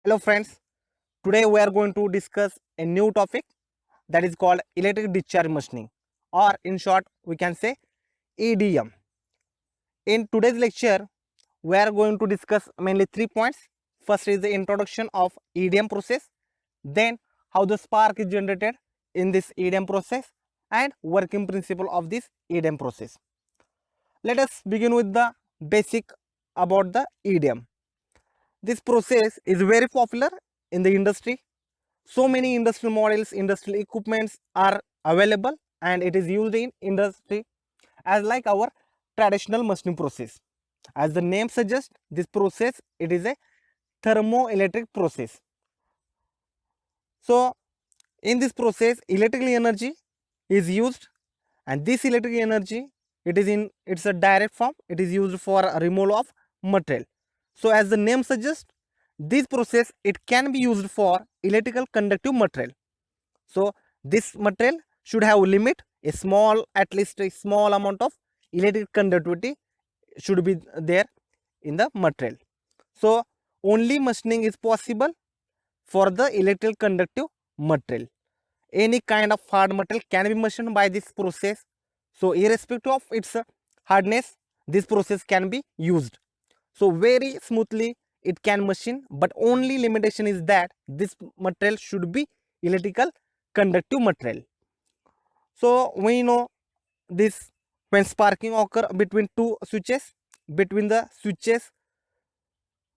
Hello friends, today we are going to discuss a new topic that is called electric discharge machining, or in short we can say EDM. In today's lecture we are going to discuss mainly 3 points. First is the introduction of EDM process, then how the spark is generated in this EDM process and working principle of this EDM process. Let us begin with the basic about the EDM. This process is very popular in the industry. So many industrial models, industrial equipments are available and it is used in industry as like our traditional machining process. As the name suggests, this process, it is a thermoelectric process. So in this process, electrical energy is used, and this electrical energy, it's a direct form, it is used for removal of material. So as the name suggests, this process, it can be used for electrical conductive material. So this material should have limit, a small, at least a small amount of electric conductivity should be there in the material. So only machining is possible for the electrical conductive material. Any kind of hard material can be machined by this process. So irrespective of its hardness, this process can be used. So very smoothly it can machine, but only limitation is that this material should be electrical conductive material. So we know this when sparking occur between two switches, between the switches,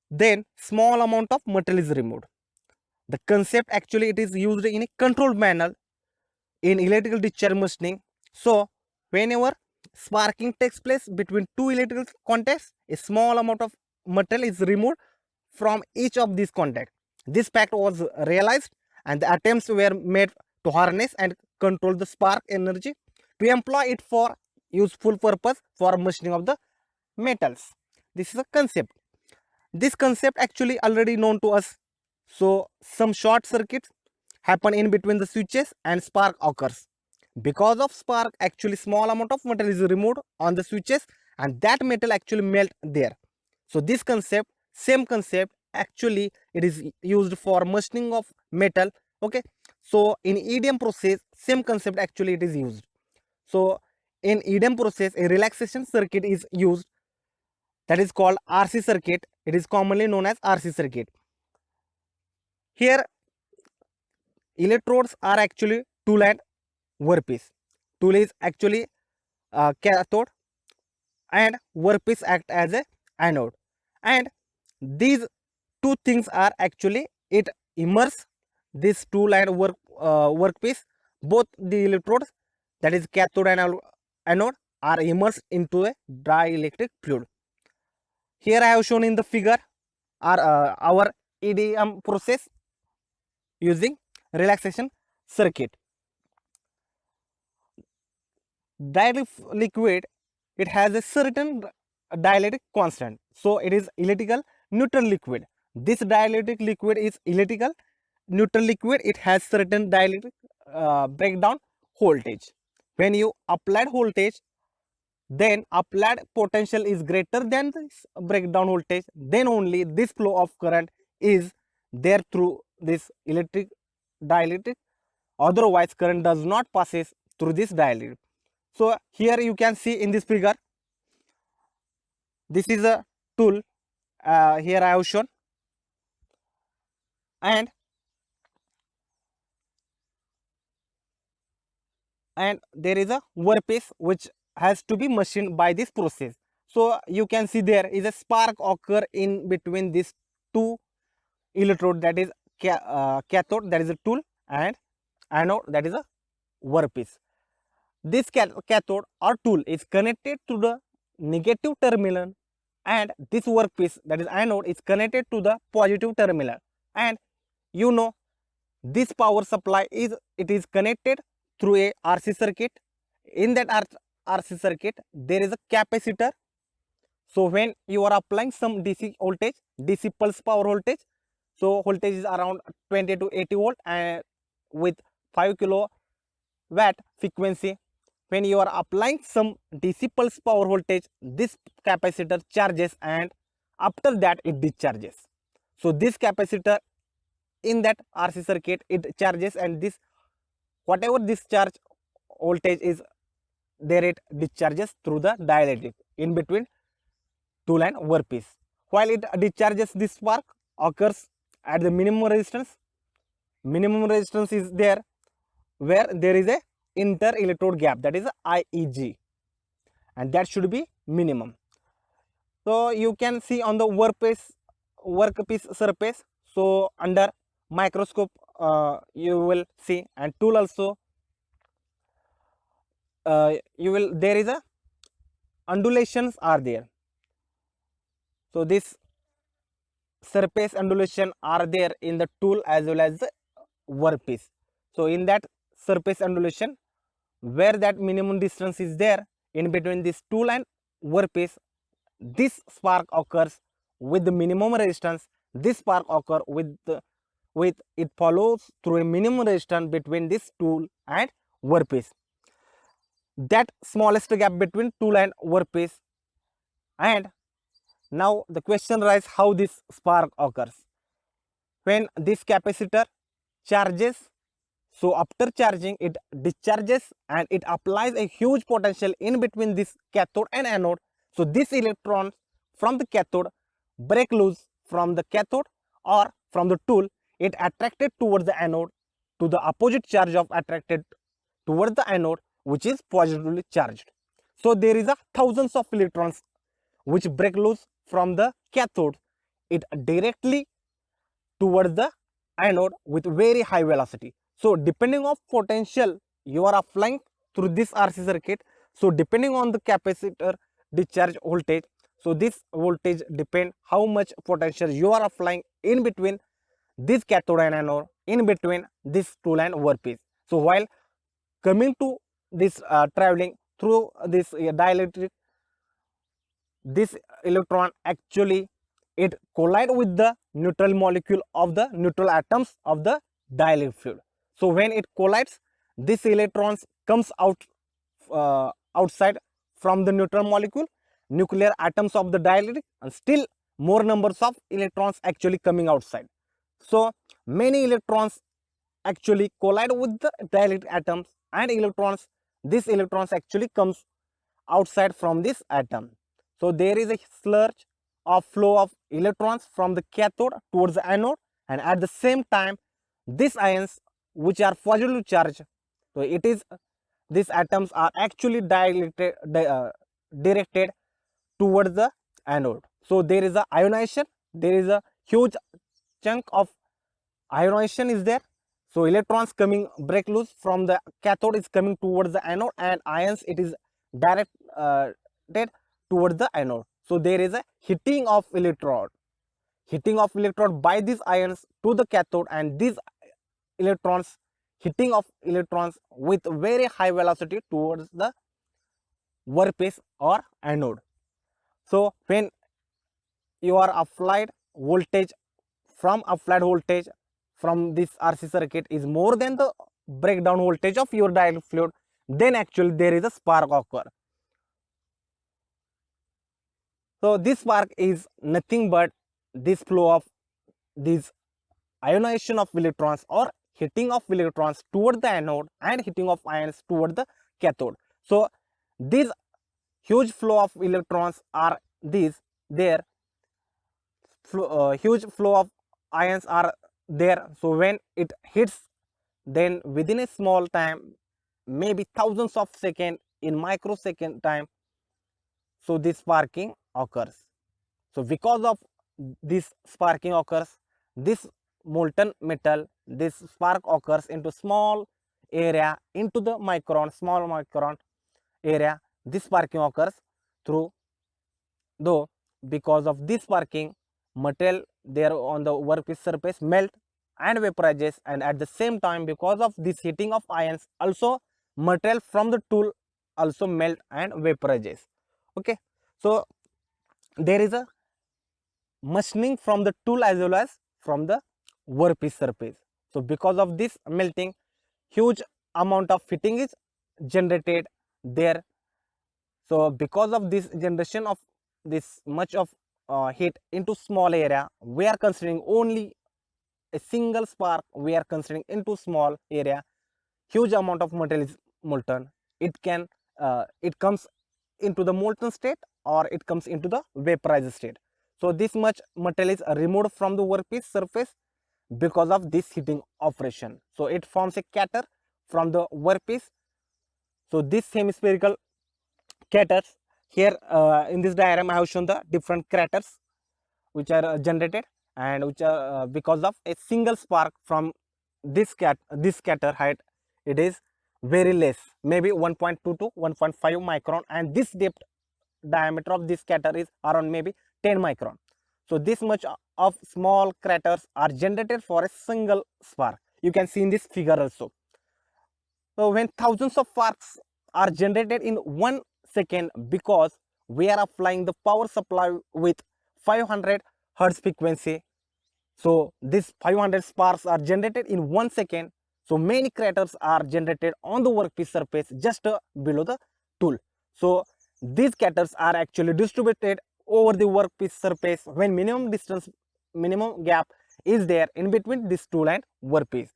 then small amount of material is removed. The concept actually it is used in a controlled manner in electrical discharge machining. So whenever sparking takes place between two electrical contacts, a small amount of material is removed from each of these contacts. This fact was realized and the attempts were made to harness and control the spark energy to employ it for useful purpose for machining of the metals. This is a concept. This concept actually already known to us. So some short circuits happen in between the switches and spark occurs. Because of spark, actually small amount of metal is removed on the switches and that metal actually melt there. So this concept, same concept, actually it is used for machining of metal. Okay. So in EDM process, same concept actually it is used. So in EDM process, a relaxation circuit is used that is called RC circuit. It is commonly known as RC circuit. Here electrodes are actually tool and workpiece. Tool is actually cathode and workpiece act as a anode. And these two things are actually it immerse this tool and workpiece. Both the electrodes, that is cathode and anode, are immersed into a dry electric fluid. Here I have shown in the figure are our EDM process using relaxation circuit. Dielectric liquid, it has a certain dielectric constant. So it is electrical neutral liquid. This dielectric liquid is electrical neutral liquid. It has certain dielectric breakdown voltage. When you applied voltage, then applied potential is greater than this breakdown voltage, then only this flow of current is there through this electric dielectric. Otherwise current does not passes through this dielectric. So here you can see in this figure, this is a tool, here I have shown, and there is a workpiece which has to be machined by this process. So you can see there is a spark occur in between these two electrode, that is cathode, that is a tool, and anode, that is a workpiece. This cathode or tool is connected to the negative terminal and this workpiece, that is anode, is connected to the positive terminal. And you know this power supply is connected through a RC circuit. In that RC circuit there is a capacitor. So when you are applying some DC voltage, DC pulse power voltage, so voltage is around 20 to 80 volt and with 5 kilowatt frequency. When you are applying some DC pulse power voltage, this capacitor charges and after that it discharges. So this capacitor in that RC circuit it charges, and this whatever this charge voltage is there, it discharges through the dielectric in between tool and workpiece. While it discharges, this spark occurs at the minimum resistance. Minimum resistance is there where there is a inter electrode gap, that is a IEG, and that should be minimum. So you can see on the workpiece surface, so under microscope you will see, and tool also you will, there is a undulations are there. So this surface undulation are there in the tool as well as the workpiece. So in that surface undulation, where that minimum distance is there in between this tool and workpiece, this spark occurs with the minimum resistance. This spark occur with it follows through a minimum resistance between this tool and workpiece. That smallest gap between tool and workpiece. And now the question arises, how this spark occurs. When this capacitor charges, so after charging it discharges and it applies a huge potential in between this cathode and anode. So this electron from the cathode break loose from the cathode or from the tool, it attracted towards the anode to the opposite charge of attracted towards the anode, which is positively charged. So there is a thousands of electrons which break loose from the cathode, it directly towards the anode with very high velocity. So depending on potential you are applying through this RC circuit, so depending on the capacitor discharge voltage, so this voltage depend how much potential you are applying in between this cathode and anode, in between this tool and workpiece. So while coming to this traveling through this dielectric, this electron actually it collide with the neutral molecule of the neutral atoms of the dielectric fluid. So when it collides, this electrons comes out outside from the neutral molecule, nuclear atoms of the dielectric, and still more numbers of electrons actually coming outside. So many electrons actually collide with the dielectric atoms, and these electrons actually comes outside from this atom. So there is a surge of flow of electrons from the cathode towards the anode, and at the same time these ions which are positively charged, so it is these atoms are actually directed towards the anode. So there is a ionization, there is a huge chunk of ionization is there. So electrons coming break loose from the cathode is coming towards the anode, and ions it is directed towards the anode. So there is a hitting of electrode by these ions to the cathode, and these electrons hitting of electrons with very high velocity towards the workpiece or anode. So when you are applied voltage from this RC circuit is more than the breakdown voltage of your dielectric fluid, then actually there is a spark occur. So this spark is nothing but this flow of this ionization of electrons or hitting of electrons toward the anode and hitting of ions toward the cathode. So this huge flow of electrons are there, huge flow of ions are there. So when it hits, then within a small time, maybe thousands of seconds, in microsecond time, so this sparking occurs. So because of this sparking occurs, this molten metal, this spark occurs into small area, into the small micron area. This sparking occurs through, though because of this sparking, material there on the workpiece surface melt and vaporizes, and at the same time because of this heating of ions, also material from the tool also melt and vaporizes. Okay, so there is a machining from the tool as well as from the workpiece surface. So because of this melting, huge amount of heating is generated there. So because of this generation of this much of heat into small area, we are considering only a single spark we are considering into small area, huge amount of material is molten. It comes into the molten state or it comes into the vaporized state. So this much material is removed from the workpiece surface because of this heating operation. So it forms a crater from the workpiece. So this hemispherical craters here, in this diagram I have shown the different craters which are generated, and which are because of a single spark from this scatter height. It is very less, maybe 1.2 to 1.5 micron, and this depth diameter of this scatter is around maybe 10 micron. So this much of small craters are generated for a single spark. You can see in this figure also. So when thousands of sparks are generated in 1 second, because we are applying the power supply with 500 hertz frequency, so these 500 sparks are generated in 1 second. So many craters are generated on the workpiece surface just below the tool. So these craters are actually distributed over the workpiece surface when minimum gap is there in between this tool and workpiece.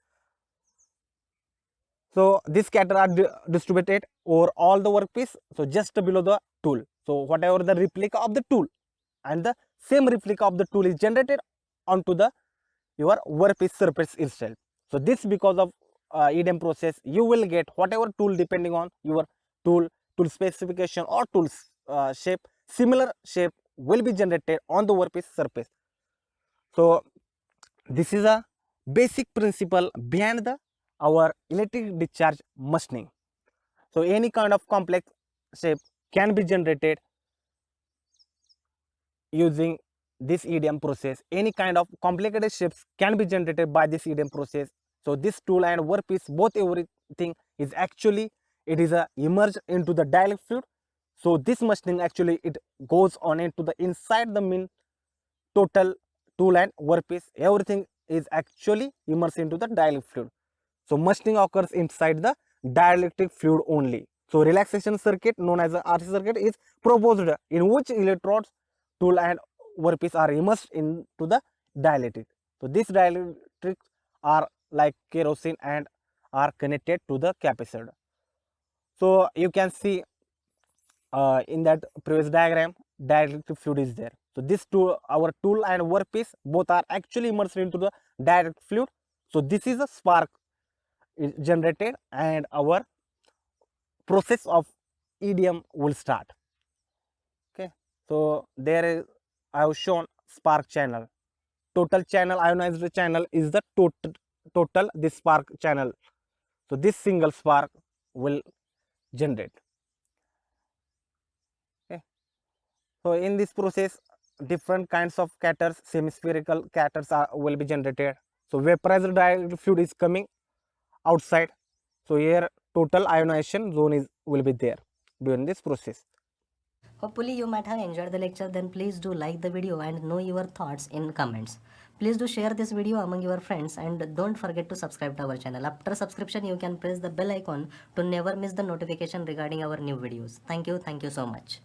So these scatter are distributed over all the workpiece, so just below the tool. So whatever the replica of the tool, and the same replica of the tool is generated onto the your workpiece surface itself. So this, because of EDM process, you will get whatever tool depending on your tool specification or tools shape, similar shape will be generated on the workpiece surface. So this is a basic principle behind the our electric discharge machining. So any kind of complex shape can be generated using this EDM process. Any kind of complicated shapes can be generated by this EDM process. So this tool and workpiece, both everything is actually, it is a immersed into the dielectric fluid. So this machining actually it goes on into the inside the main total tool and workpiece. Everything is actually immersed into the dielectric fluid. So machining occurs inside the dielectric fluid only. So relaxation circuit known as the RC circuit is proposed, in which electrodes, tool and workpiece are immersed into the dielectric. So these dielectrics are like kerosene and are connected to the capacitor. So you can see in that previous diagram, dielectric fluid is there. So this tool, our tool and workpiece, both are actually immersed into the dielectric fluid. So this is a spark is generated and our process of EDM will start. Okay, so there is, I have shown spark channel. Total channel, ionized channel is the total this spark channel. So this single spark will generate. Okay, so in this process, different kinds of craters, hemispherical craters will be generated. So vaporized dielectric fluid is coming outside. So here total ionization zone will be there during this process. Hopefully you might have enjoyed the lecture. Then please do like the video and know your thoughts in comments. Please do share this video among your friends and don't forget to subscribe to our channel. After subscription you can press the bell icon to never miss the notification regarding our new videos. Thank you so much.